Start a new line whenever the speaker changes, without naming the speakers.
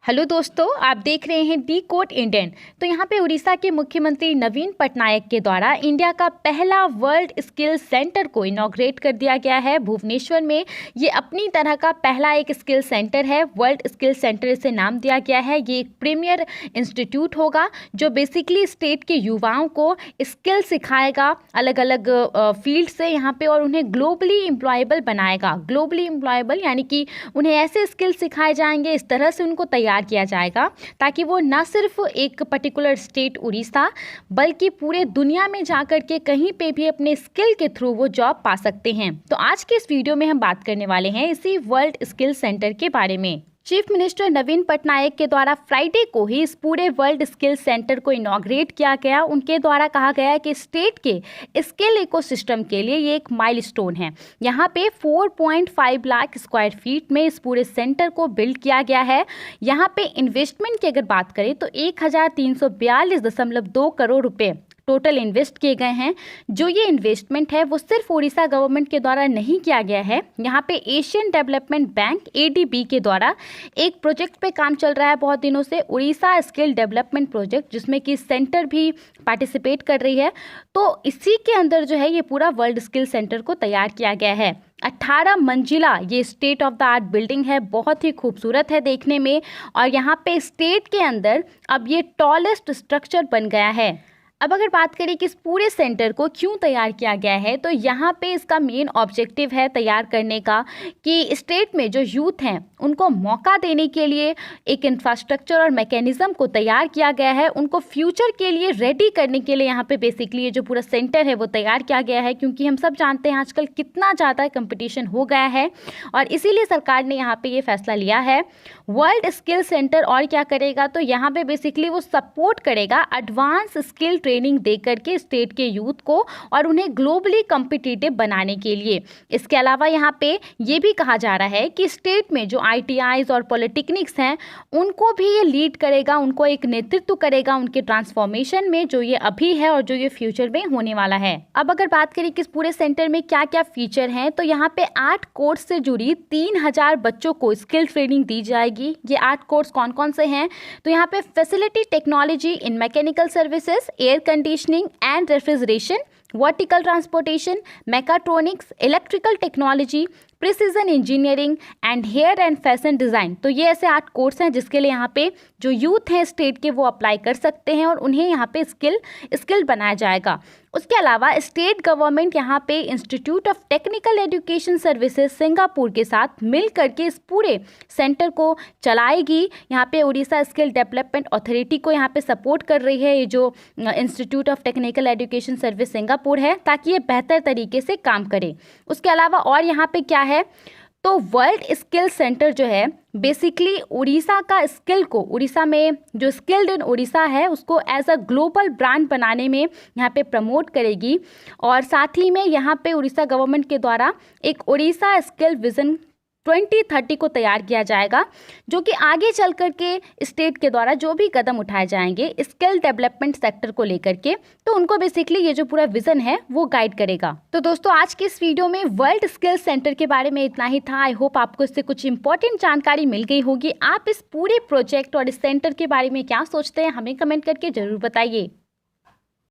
Hello दोस्तों, आप देख रहे हैं डी कोड इंडियन। तो यहाँ पे उड़ीसा के मुख्यमंत्री नवीन पटनायक के द्वारा इंडिया का पहला वर्ल्ड स्किल सेंटर को इनॉग्रेट कर दिया गया है भुवनेश्वर में। ये अपनी तरह का पहला एक स्किल सेंटर है, वर्ल्ड स्किल सेंटर इसे नाम दिया गया है। ये एक प्रीमियर इंस्टीट्यूट होगा जो बेसिकली स्टेट के युवाओं को स्किल सिखाएगा अलग अलग फील्ड से यहाँ पे, और उन्हें ग्लोबली एम्प्लॉयबल बनाएगा। ग्लोबली एम्प्लॉयबल यानी कि उन्हें ऐसे स्किल सिखाए जाएंगे, इस तरह से उनको तैयार किया जाएगा ताकि वो ना सिर्फ एक पर्टिकुलर स्टेट उड़ीसा बल्कि पूरे दुनिया में जाकर के कहीं पे भी अपने स्किल के थ्रू वो जॉब पा सकते हैं। तो आज के इस वीडियो में हम बात करने वाले हैं इसी वर्ल्ड स्किल सेंटर के बारे में। चीफ मिनिस्टर नवीन पटनायक के द्वारा फ्राइडे को ही इस पूरे वर्ल्ड स्किल सेंटर को इनॉग्रेट किया गया। उनके द्वारा कहा गया कि स्टेट के स्किल इकोसिस्टम के लिए ये एक माइलस्टोन है। यहाँ पे 4.5 लाख स्क्वायर फीट में इस पूरे सेंटर को बिल्ड किया गया है। यहाँ पे इन्वेस्टमेंट की अगर बात करें तो 1342.2 करोड़ रुपए टोटल इन्वेस्ट किए गए हैं। जो ये इन्वेस्टमेंट है वो सिर्फ उड़ीसा गवर्नमेंट के द्वारा नहीं किया गया है। यहाँ पे एशियन डेवलपमेंट बैंक ADB के द्वारा एक प्रोजेक्ट पे काम चल रहा है बहुत दिनों से, उड़ीसा स्किल डेवलपमेंट प्रोजेक्ट, जिसमें कि सेंटर भी पार्टिसिपेट कर रही है। तो इसी के अंदर जो है ये पूरा वर्ल्ड स्किल सेंटर को तैयार किया गया है। 18 मंजिला ये state of the art building है, बहुत ही खूबसूरत है देखने में। और यहाँ पे स्टेट के अंदर अब ये टॉलेस्ट स्ट्रक्चर बन गया है। अब अगर बात करें कि इस पूरे सेंटर को क्यों तैयार किया गया है, तो यहाँ पे इसका मेन ऑब्जेक्टिव है तैयार करने का कि स्टेट में जो यूथ हैं उनको मौका देने के लिए एक इंफ्रास्ट्रक्चर और मैकेनिज्म को तैयार किया गया है। उनको फ्यूचर के लिए रेडी करने के लिए यहाँ पे बेसिकली ये जो पूरा सेंटर है वो तैयार किया गया है, क्योंकि हम सब जानते हैं आजकल कितना ज़्यादा कंपटीशन हो गया है। और इसीलिए सरकार ने यहाँ पे ये फैसला लिया है। वर्ल्ड स्किल सेंटर और क्या करेगा, तो यहाँ पे बेसिकली वो सपोर्ट करेगा एडवांस स्किल ट्रेनिंग दे करके स्टेट के यूथ को और उन्हें ग्लोबली कॉम्पिटिटिव बनाने के लिए। इसके अलावा यहाँ पे ये भी कहा जा रहा है कि स्टेट में जो ITIs और पॉलिटेक्निक्स हैं उनको भी ये लीड करेगा, उनको एक नेतृत्व करेगा उनके ट्रांसफॉर्मेशन में, जो ये अभी है और जो ये फ्यूचर में होने वाला है। अब अगर बात करें कि इस पूरे सेंटर में क्या क्या फीचर हैं, तो यहाँ पे 8 कोर्स से जुड़ी 3000 बच्चों को स्किल ट्रेनिंग दी जाएगी। ये 8 कोर्स कौन कौन से हैं, तो यहाँ पे facility technology in mechanical services, air conditioning and refrigeration, vertical transportation, mechatronics, electrical technology, precision engineering and hair and fashion design. तो ये ऐसे 8 कोर्स हैं जिसके लिए यहाँ पे जो यूथ हैं स्टेट के वो अप्लाई कर सकते हैं और उन्हें यहाँ पे स्किल बनाया जाएगा। उसके अलावा स्टेट गवर्नमेंट यहाँ पे institute of technical education services Singapore के साथ मिल करके इस पूरे सेंटर को चलाएगी। यहाँ पे उड़ीसा स्किल डेवलपमेंट अथॉरिटी को यहाँ पे सपोर्ट कर रही है ये जो institute of technical education service Singapore है, ताकि ये बेहतर तरीके से काम करे। उसके अलावा और यहाँ पे क्या है, तो वर्ल्ड स्किल सेंटर जो है बेसिकली उड़ीसा का स्किल को, उड़ीसा में जो स्किल्ड इन उड़ीसा है उसको एज अ ग्लोबल ब्रांड बनाने में यहाँ पे प्रमोट करेगी। और साथ ही में यहाँ पे उड़ीसा गवर्नमेंट के द्वारा एक उड़ीसा स्किल विजन 2030 को तैयार किया जाएगा, जो कि आगे चल कर के स्टेट के द्वारा जो भी कदम उठाए जाएंगे स्किल डेवलपमेंट सेक्टर को लेकर के, तो उनको बेसिकली ये जो पूरा विजन है वो गाइड करेगा। तो दोस्तों आज के इस वीडियो में वर्ल्ड स्किल सेंटर के बारे में इतना ही था। आई होप आपको इससे कुछ इंपॉर्टेंट जानकारी मिल गई होगी। आप इस पूरे प्रोजेक्ट और इस सेंटर के बारे में क्या सोचते हैं हमें कमेंट करके जरूर बताइए।